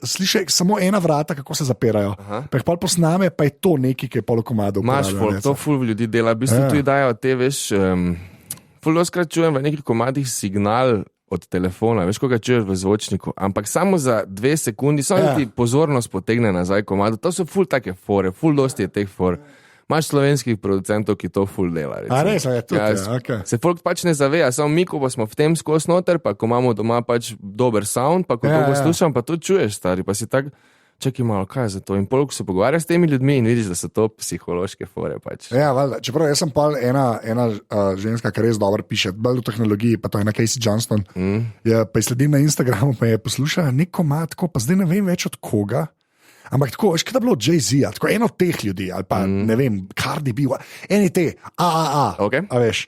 sliši samo ena vrata, kako se zapirajo. Pa jih pol posname, pa je to nekaj, ki je pol komado uporabljajo. Maš folk, to ful ljudi dela, v bistvu tudi dajo te, veš, ful doskrat čujem v nekih komadih signal od telefona, veš, ko ga čuješ v zvočniku, ampak samo za 2 sekundi, samo ti pozornost potegne nazaj komado, to so ful take fore, ful dosti je teh for. Imaš slovenskih producentov, ki to ful dela. Res je, tudi. Se folk pač ne zaveja, samo mi, ko pa smo v tem skos noter, pa ko imamo doma pač dober sound, pa ko to poslušam, pa to čuješ, stari, pa si tak, čakaj malo, kaj je za to? In polk se pogovarja s temi ljudmi in vidiš, da so to psihološke fore pač. Valjda, čeprav jaz sem pa ena ženska, ki res dobro piše, bolj v tehnologiji, pa to je na Casey Johnston, pa sledim na Instagramu, pa je poslušala nek komad, pa zdaj ne vem več od koga. Ampak tako, veš, kaj da bilo Jay-Z, tako eno od teh ljudi, ali pa ne vem, Cardi B, eni te, Okay. A veš.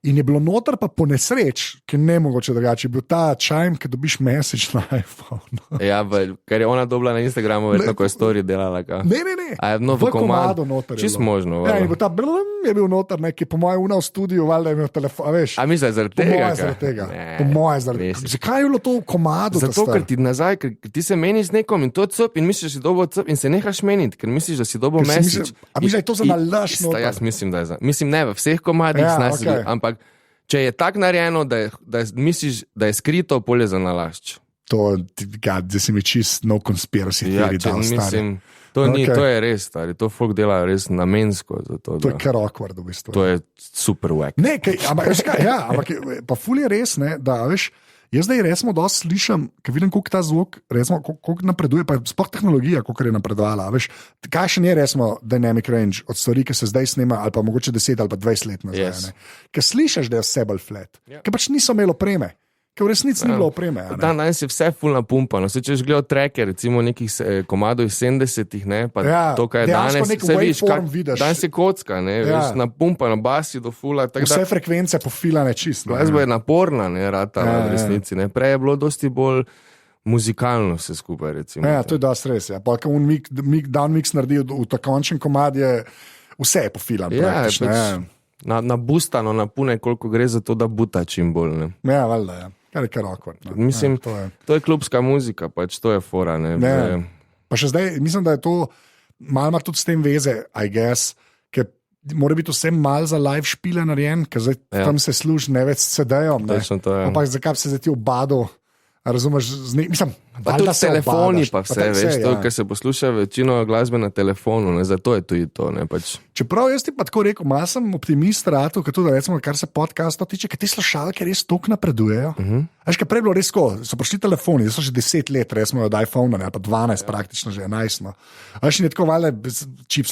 In je bilo noter pa po nesreč, ki ne mogoče drugače, bil ta čajm, ki dobiš message na iPhone. Ja, ker je ona dobila na Instagramu, verjetno, ko je story delala. Ne. A je v komadu noter. Čist možno. Ja, in bo ta je bil noter, neki po mojem v studiu, valjda je imel telefon, veš. A misliš zaradi tega? Po mojem zaradi tega. Zakaj je bilo to v komadu? Zato, ker ti nazaj, ker ti se meniš z nekom in to cp in misliš, da si dobil cp in se nehaš meniti, ker misliš, da si dobil message. A misliš, da je to za nalaž noter? Jaz mislim, da je za. Mislim, ne v vseh komadih, okay. Ampak če je tako narejeno, da misliš, da je skrito, polje za nalašč. To, da si mi čist no conspiracy theory dal, stari. To je res, stari. To folk dela res namensko. To je kar awkward v bistvu. To je super wack. Ne, ampak pa ful je res, ne, da veš, jaz zdaj resmo dosti slišam, ker vidim, koliko ta zvok, resmo, koliko napreduje, pa sploh tehnologija, koliko je napredovala, veš, kaj še ni resmo dynamic range od stvari, ki se zdaj snema, ali pa mogoče 10 ali pa 20 let nazaj, yes. Ker slišaš, da je vse bolj flat, ker pač niso imeli opreme. Ker v resnici ni bilo opreme. Danes je vse fulno pumpano. Če si gledal treke, recimo nekih komadov iz 70-ih, pa to, kaj je danes, vse vidiš, danes je kocka, veš, napumpano, basi do fula. Vse frekvence pofilane čisto. Glasba je naporna, rata v resnici. Prej je bilo dosti bolj muzikalno vse skupaj, recimo. Ja, to je dosti res. Pa ko down mix naredi v takončen komad, je vse je pofilano. Nabustano, napune, koliko gre za to, da buta čim bolj. Ja, valjda, ja. Kar je kar awkward. Mislim, to je klubska muzika, pač to je fora. Pa še zdaj, mislim, da je to malo tudi s tem veze, I guess, ker mora biti vse malo za live špile narejen, ker zdaj tam se služi ne več s CD-jem. Ampak zakaj se zdaj ti obado, razumeš, mislim, pa tudi telefoni pa vse, veš, to, ker se posluša večino glasbe na telefonu, zato je tudi to, pač. Čeprav jaz ti pa tako rekel, malo sem optimist ratu, tudi recimo, kar se podcasta tiče, ker te slušalke res toliko napredujejo. Veš, ker prej bilo res tako, so prišli telefoni, zdaj so že 10 let, recimo od iPhone, ali pa 12 praktično že 11. Veš, in je tako valjda čip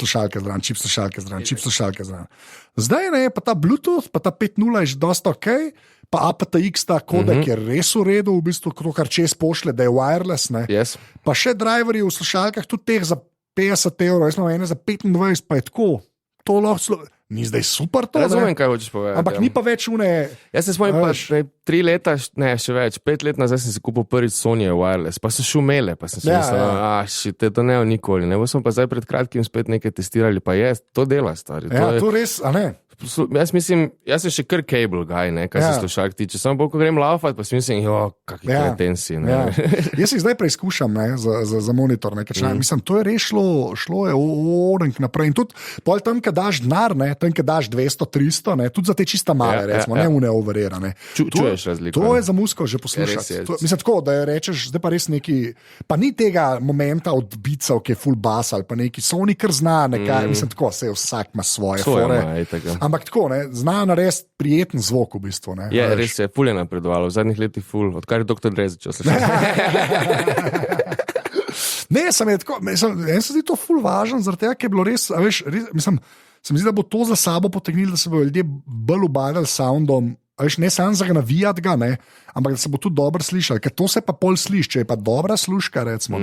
slušalke zraven. Zdaj pa ta Bluetooth, pa ta 5.0 je že dosta okej. Pa aptX ta kodek je res v redu, v bistvu, to, kar čez pošle, da je wireless. Yes. Pa še driverji v slušalkah, tudi teh za 50 €, jaz imam ene za 25, pa je tako. To lahko ni zdaj super to. Razumem, kaj hočeš povedati. Ampak ni pa več une. Jaz se spomnim, pa 3 leta, ne, še več, 5 let nazaj sem si kupil prvič Sony wireless, pa so šumele, pa sem si mislil, to ne bo nikoli. Ne bo smo pa zdaj pred kratkim spet nekaj testirali, pa to dela, stari. To res, a ne? Jaz mislim, jaz sem še kar cable guy, kaj se slušalk tiče. Samo ko grem laufat, pa si mislim, kakšni kretenci. Jaz jih zdaj preizkušam za monitor. Mislim, to je res šlo je orenk naprej. In tudi tam, kad daš denar, tam, kad daš 200, 300, tudi za te čista male, recimo, ne une overerane. Čuješ razliko. To je za musko že poslušati. Mislim tako, da rečeš, zdaj pa res neki, pa ni tega momenta od bicev, ki je full bass ali pa neki, so oni kar zna nekaj, mislim tako, se vsak ima svoje fore. Ampak tako, znajo narediti prijeten zvok v bistvu. Res je, ful je napredovalo, v zadnjih letih ful, odkar je Dr. Dre začel slišati. Ne, sem se zdi to ful važno, zaradi tega, ker je bilo res, mislim, se mi zdi, da bo to za sabo potegnilo, da se bodo ljudje bolj ubadali s soundom, ne samo za ga navijati ga, ampak da se bo tudi dobro slišal, ker to se pa pol sliši, če je pa dobra sluška, recimo,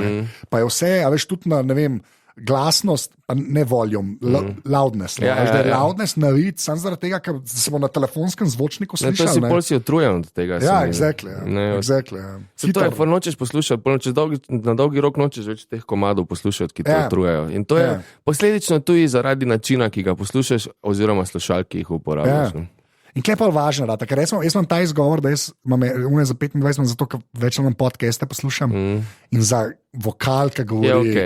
pa je vse, tudi na, ne vem, glasnost, pa ne voljom, loudness. Loudness navid, samo zaradi tega, ker se bo na telefonskem zvočniku slišal. To si pol si utrujen od tega. Ja, exactly. To je, nočeš poslušati, na dolgi rok nočeš več teh komadov poslušati, ki te utrujajo. In to je posledično tudi zaradi načina, ki ga poslušaš, oziroma slušalk, ki jih uporabljaš. In kaj pa je važno, ker jaz imam ta izgovor, da jaz imam za 25, zato ker več imam podcaste poslušam in za vokal, ki govori.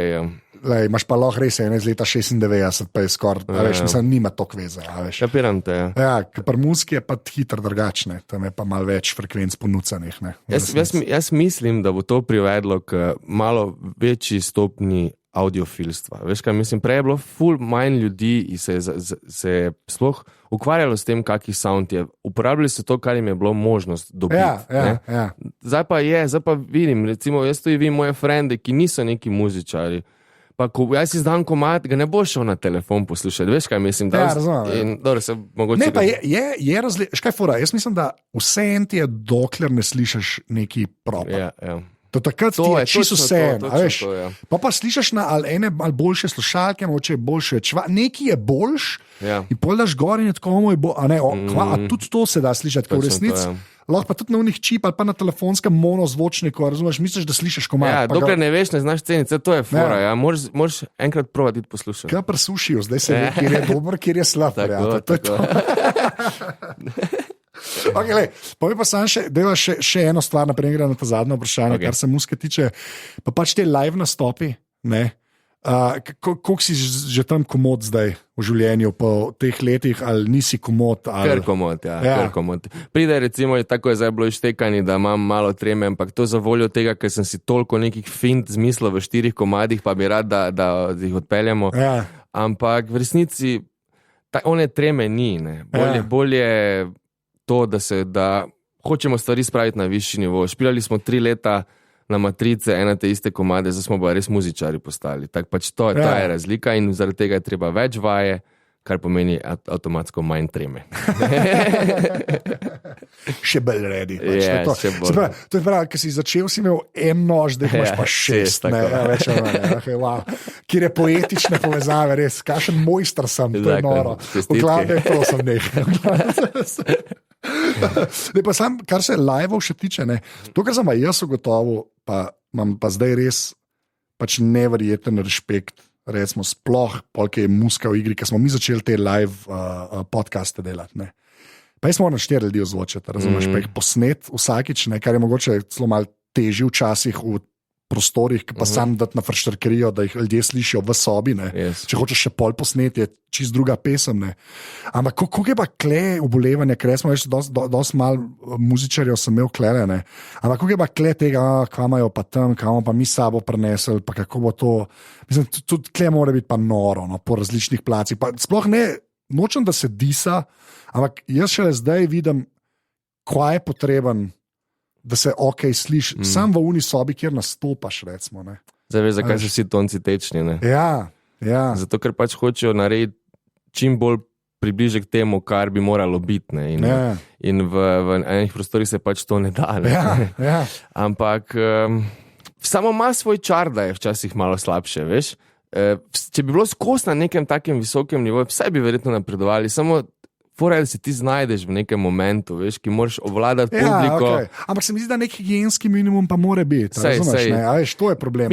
Imaš pa lahko res ene iz leta 96, pa je skoraj, mislim, nima toliko veze. Kapiram te. Ja, ker pri muziki je pa hitro drugačne, tam je pa malo več frekvenc ponucanih. Jaz mislim, da bo to privedlo k malo večji stopni audiofilstva. Veš kaj, mislim, prej je bilo ful manj ljudi in se je sploh ukvarjalo s tem, kakšen sound je. Uporabljali so to, kar jim je bilo možnost dobiti. Zdaj pa vidim, recimo, jaz tudi vidim moje frende, ki niso neki muzičari. Pa ko jaz izdam komad, ga ne bo šel na telefon poslušati. Veš kaj mislim? Razumem. Ne, pa je razlika. Škaj fora, jaz mislim, da vse en ti je, dokler ne slišiš neki proper. To takrat ti je čisto vse. Pa slišiš na ali ene ali boljše slušalke, mogoče je boljše. Nekaj je boljš in pol daš gor in je tako moj bo, a tudi to se da slišati, ko v resnici. Lahko pa tudi na unih čip ali pa na telefonskem monozvočniku, razumeš, misliš, da slišiš komaj. Ja, dokler ne veš, ne znaš ceniti, to je fora, ja. Moraš enkrat provati poslušati. Kaj presušijo, zdaj se ve, kjer je dober, kjer je slab. To je to. Okay, povej pa sam še eno stvar, naprej gre na ta zadnje vprašanje, kar se muzike tiče. Pa pač te live nastopi, ne? Koliko si že tam komod zdaj v življenju po teh letih, ali nisi komod? Ker komod, ker komod. Pride recimo, tako je zdaj bilo ištekani, da imam malo treme, ampak to za voljo tega, ker sem si toliko nekih fint zmislil v 4 komadih, pa bi rad, da jih odpeljemo. Ja. Ampak v resnici one treme ni, ne. Bolje to, da hočemo stvari spraviti na višji nivo. Špilali smo 3 leta na matrice, ena te iste komade, zdaj smo pa res muzičari postali. Tak pač to je razlika in zaradi tega je treba več vaje, kar pomeni avtomatsko manj treme. Še bolj redi. Še bolj. To je prav, ker si začel, si imel en nož, da imaš pa 6. Kjer je poetične povezave, res, kakšen mojster sem, to je noro. V glavi to sem nekaj. Ne, pa sam, kar se live-ov še tiče, ne, to, kar sem pa jaz ugotovil, pa imam pa zdaj res pač neverjeten respekt, recimo sploh, polk je muzika v igri, ker smo mi začeli te live podcaste delati, ne. Pa jaz moram 4 ljudi ozvočiti, razumeš, pa jih posnet vsakič, ne, kar je mogoče celo malo težje včasih v prostorih, pa sam dati na frštrkerijo, da jih ljudje slišijo v sobi, ne. Yes. Če hočeš še pol posneti, je čist druga pesem, ne. Ampak koliko je pa kle obolevanja, ker smo več dosti malo muzičarjev sem imel klele, ne. Ampak koliko je pa kle tega, kva imajo pa tam, kva pa mi sabo prenesel, pa kako bo to, mislim, tudi kle mora biti pa noro, no, po različnih placih, pa sploh ne, nočem, da se disa, ampak jaz šele zdaj vidim, kva je potreben, da se sliši, sam v uni sobi, kjer nastopaš, recimo, ne. Zdaj veš, zakaj so vsi tonci tečni, ne. Ja. Zato, ker pač hočejo narediti čim bolj približek temu, kar bi moralo biti, ne. In v enih prostorih se pač to ne da, ne. Ja. Ampak samo ima svoj čar, da je včasih malo slabše, veš. Če bi bilo skozi na nekem takem visokem nivoju, vse bi verjetno napredovali, samo fora, da se ti znajdeš v nekem momentu, veš, ki moraš obvladati publiko. Okay. Ampak se mi zdi, da nek higienski minimum pa mora biti. Razumeš, ne? A veš, to je problem.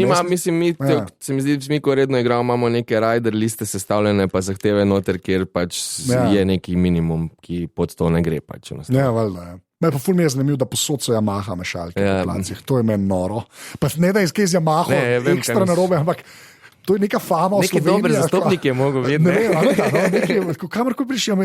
Se mi zdi, mi ko redno igramo, imamo neke rider liste sestavljene, pa zahteve noter, kjer pač je neki minimum, ki pod to ne gre pač. Ja, valjda, ja. Me pa ful mi je zanimiv, da posod so Yamaha mešalke v placih. To je meni noro. Pa ne da izkez Yamaha ekstra narobe, ampak to je neka fama v Sloveniji. Neki dober zastopnik je mogel videti. Kamorko prišli,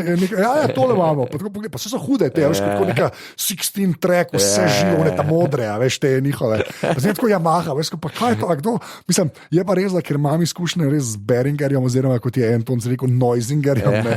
tole imamo, pa so hude te, veš, kot neka 16 track, vse živo, ta modre, veš, te njihove. Zdaj tako Yamaha, veš, pa kaj je to, kdo? Mislim, je pa res, da ker imam izkušnje res z Behringerjem, oziroma kot je Anton rekel, Noisingerjem, ne.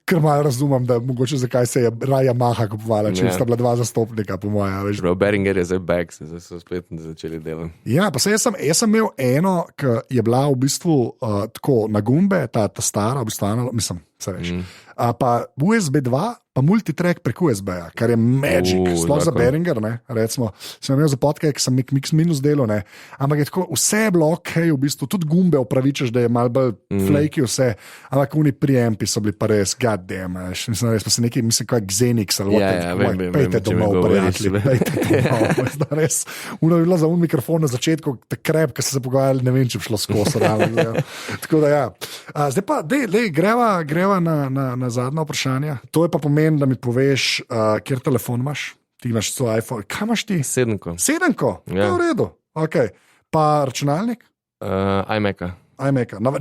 Ker malo razumem, da mogoče zakaj se je Yamaha kupovala, če sta bila 2 zastopnika, po moja, veš. Behringer je zdaj back, se so spet začeli delati. Ja, pa jaz sem imel eno, ki je bila v bistvu tako na gumbe, ta stara, v bistvu, mislim, se veš. Pa USB 2, pa multitrack prek USB-ja, kar je magic, sploh za Behringer, ne, recimo. Sem imel za podcast, ki sem mix minus delo, ne, ampak je tako, vse je bilo okej, v bistvu, tudi gumbe opravičeš, da je malo bolj flaky vse, ampak oni preampi so bili pa res, god damn, mislim, res pa se neki, mislim, kaj Xenix, ali pejte domov, prijatelji, pejte domov, res, uno je bilo za mikrofon na začetku, te krep, ki so se pogajali, ne vem, če bi šlo skozi, tako da ja. Zdaj pa, greva na zadnja vprašanja. To je pa pomeni, da mi poveš, kjer telefon imaš. Ti imaš svoj iPhone. Kaj imaš ti? 7. 7? Ja. V redu. Okay. Pa računalnik? iMac-a.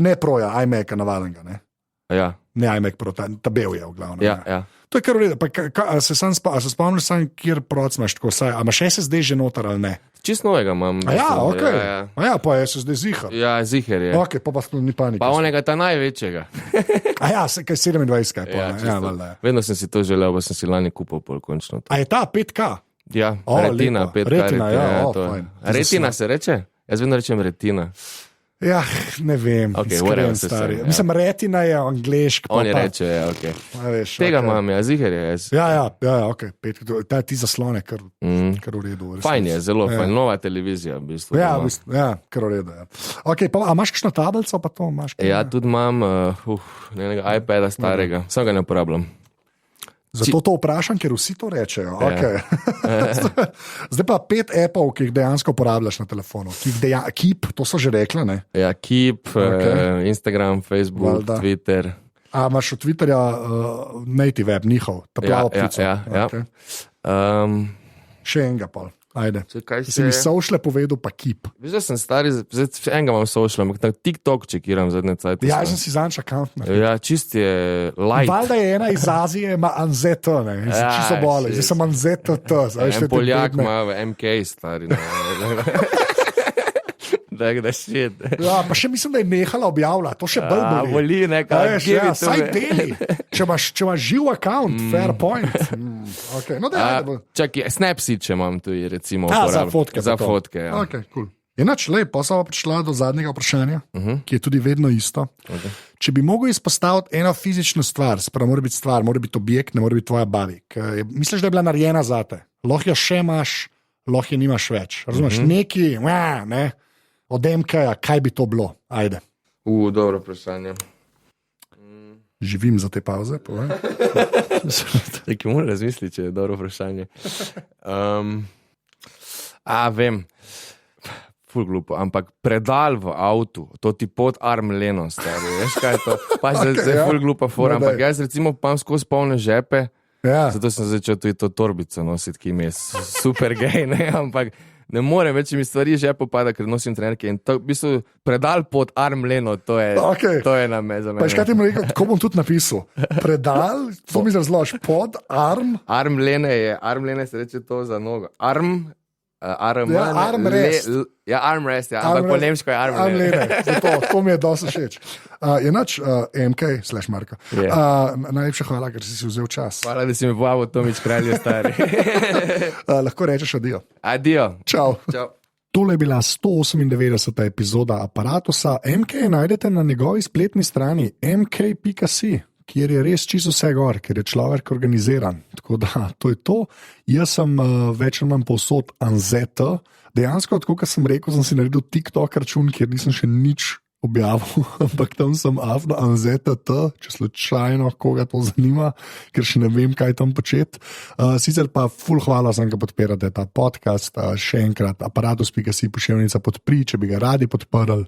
Ne Proja, iMac-a navadenga, ne? Ja. Ne iMac Pro, ta bel je v glavnem. Ja. To je kar v redu. Se spomniš sam, kjer proc imaš tako saj? A imaš SSD že noter ali ne? Čist novega imam. Okay. Ja, pa je SSD ziher. Ja, ziher je. Ok, pa ni panike. Pa onega ta največjega. Kaj 27, kaj pa. Vedno sem si to želel, pa sem si lani kupil pol končno. A je ta 5K? Ja, Retina, 5K. Retina, Retina se reče? Jaz vedno rečem Retina. Ja, ne vem. Okay, iskren, stari. Mislim, retina je angliški. Oni reče, okay. Veš, tega okay. imam, ziher je. Ja, ok. Ti zaslone, kar v redu. Fajn je, zelo fajn. Nova televizija, v bistvu. Kar v redu. Ja. Okay, a imaš kakšno tablico? Ja, tudi imam nekega iPada starega, sam ga ne uporabljam. Zato to vprašam, ker vsi to rečejo. Okay. Zdaj pa 5 appov, ki jih dejansko uporabljaš na telefonu. Keep, to so že rekli, ne? Ja, Keep, okay. Instagram, Facebook, Valda. Twitter. A imaš od Twitterja native web, njihov, ta plavo ptico? Ja. Okay. Še enega pol. Ajde. Si mi social povedal, pa Keep. Veš, da sem stari, zdaj enega imam social, ampak TikTok čekiram zadnje cajt. Ja, sem si zanč account. Ja, čist je light. Valjda je ena iz Azije, ima Anzeto, ne? Čisto boli, zdaj sem Anzeto to. En Poljak ima MK, stari. Da shit. Ja, pa še mislim, da je nehala objavljati, to še bolj boli. Boli nekaj. Saj deli, če imaš živ account, fair point. Okay. No, čakaj, Snapseed, če imam tu, recimo. Za fotke. Za fotke, ja. Okay, cool. Enač, pa smo prišla do zadnjega vprašanja, ki je tudi vedno isto. Okay. Če bi mogel izpostaviti eno fizično stvar, mora biti objekt, ne mora biti tvoja bavik. Misliš, da je bila narejena zate? Lahko jo še imaš, lahko jo nimaš več. Razumeš, neki, ne? Od MK-ja, kaj bi to bilo? Ajde. Dobro vprašanje. Živim za te pauze. Nekaj moram razmisliti, če je dobro vprašanje. Vem. Ful glupo, ampak predal v avtu, to ti pod arm leno, stari. Veš, kaj je to? Pa zdaj ful glupa fora, ampak jaz recimo imam skozi polne žepe, zato sem začel tudi to torbico nositi, ki mi je super gej, ne, ampak ne morem več, mi stvari že popada, ker nosim trenerke in to v bistvu predal pod arm leno, to je na me za mene. Pa še kaj ti mi rekel, tako bom tudi napisal. Predal, to mi razložiš, pod arm. Arm lene se reče to za nogo. Armrest. Armrest, ampak po nemško je arm lene. To mi je dosti všeč. Enač, MK/Marka. Najlepša hvala, ker si vzel čas. Hvala, da si me povabil, Tomič Kralj je stari. Lahko rečeš adijo. Adijo. Čau. Tole je bila 198. epizoda Aparatusa. MK najdete na njegovi spletni strani mk.si, kjer je res čisto vse gor, ker je človek organiziran. Tako da, to je to. Jaz sem več ali manj povsod Anzeto. Dejansko, tako kot sem rekel, sem si naredil TikTok račun, kjer nisem še nič objavil, ampak tam sem afno Anzeto, če slučajno koga to zanima, ker še ne vem, kaj tam početi. Sicer pa ful hvala, da podpirate ta podcast. Še enkrat, aparatus.si pošiljnica podpri, če bi ga radi podprli.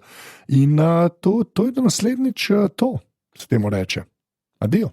In to je do naslednjič to, s temu reče. Adijo.